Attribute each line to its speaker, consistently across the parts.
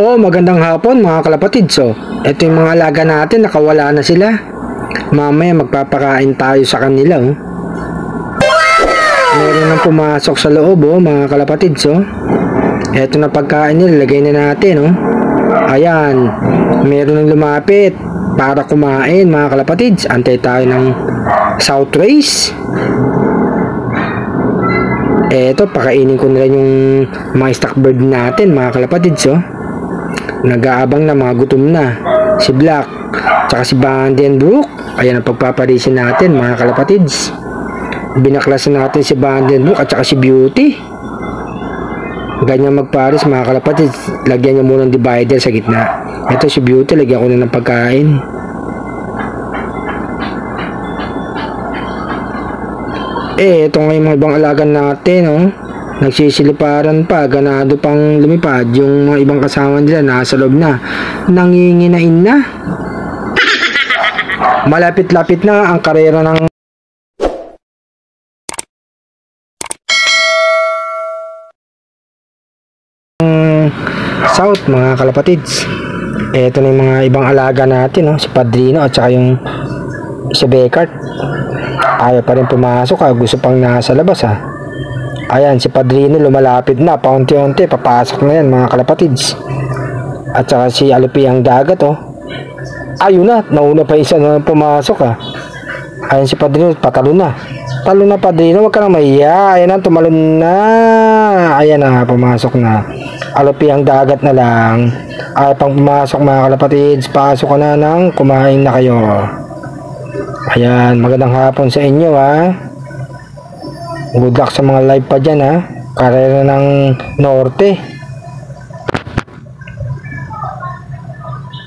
Speaker 1: Oh, magandang hapon mga kalapatid. So, ito yung mga alaga natin, nakawala na sila. Mamaya magpapakain tayo sa kanila, oh. Meron nang pumasok sa loob, oh, mga kalapatid. So, ito na pagkain nila, lagay na natin, oh. Ayan, meron nang lumapit para kumain, mga kalapatids. Antay tayo ng South Race. Eto, pakainin ko na rin yung mga stock bird natin, mga kalapatids, oh. Nag-aabang na, mga gutom na. Si Black, tsaka si Vandenbroek. Ayan ang pagpaparisin natin, mga kalapatids. Binaklasan natin si Vandenbroek at tsaka si Beauty. Ganyan magparis, mga kalapatids. Lagyan nyo muna ng divider sa gitna. Ito si Beauty, lagyan ko na ng pagkain. Ito nga yung mga ibang alagan natin, oh. Nagsisiliparan pa, ganado pang lumipad. Yung mga ibang kasama nila nasa loob na, nanginginain na. Malapit-lapit na ang karera ng South, mga kalapatids. Ito na yung mga ibang alaga natin, oh. Si Padrino at saka yung si Beckart. Ayaw pa rin pumasok, gusto pang nasa labas, ha. Ayan, si Padrino lumalapit na, paunti-unti, papasok na yan, mga kalapatids. At saka si Alupi ang dagat, oh. Ayun na, nauna pa isa na pumasok, ha. Ayan si Padrino, patalo na. Talo na, Padrino, wag ka na mahiya. Ayan na, tumalon na. Ayan na, pumasok na. Alupi ang dagat na lang. Ay, pang pumasok, mga kalapatids, pasok ka na nang kumain na kayo. Ayan, magandang hapon sa inyo, ha. Good luck sa mga live pa dyan, ha. Karera ng Norte.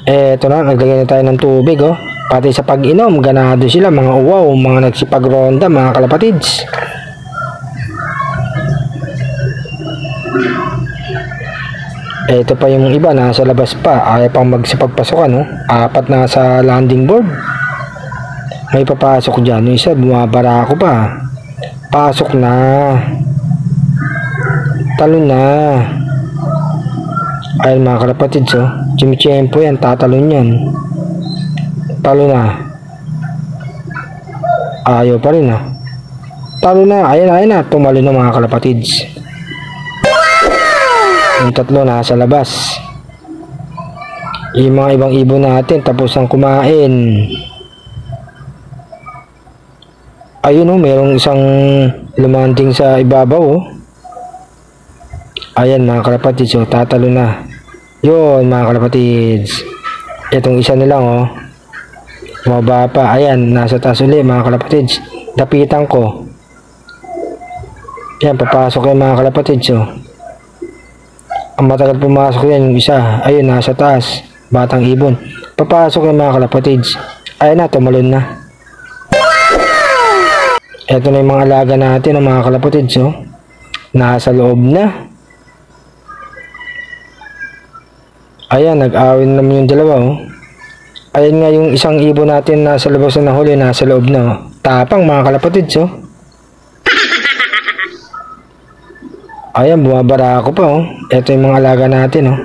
Speaker 1: Eto na, naglagay na tayo ng tubig, oh. Pati sa pag-inom, ganado sila, mga uwaw, mga nagsipagronda, mga kalapatids. Eto pa yung iba, nasa labas pa. Ayaw pang magsipagpasukan, oh. 4 na sa landing board. May papasok dyan. Yung isa, bumabara ako pa. Pasok na. Talo na. Ayun, mga kalapatids, oh. Chimichempo yan, tatalon yan. Talo na. Ayaw pa rin, ah. Talo na. Ayan na. Tumalo na, mga kalapatids. Yung tatlo nasa labas. Yung mga ibang ibon natin tapos ang kumain. Ayun, oh, merong isang lumanding sa ibabaw, oh. Ayan, mga kalapatids, oh, tatalo na. Yun, mga kalapatids. Itong isa nilang, oh, bumaba pa. Ayan, nasa taas ulit, mga kalapatids. Dapitan ko. Ayan, papasok yung mga kalapatids, oh. Ang matagal pumasok yan, yung isa. Ayun, nasa taas. Batang ibon. Papasok yung mga kalapatids. Ayan na, tumalon na. Ito na yung mga alaga natin, ang mga kalapatids, oh. Nasa loob na. Ayan, nag-awin naman yung dalawa, oh. Ayan nga yung isang ibon natin nasa labas na nahuli, nasa loob na, oh. Tapang, mga kalapatids, oh. Ayan, bumabara ako pa, oh. Ito yung mga alaga natin, oh.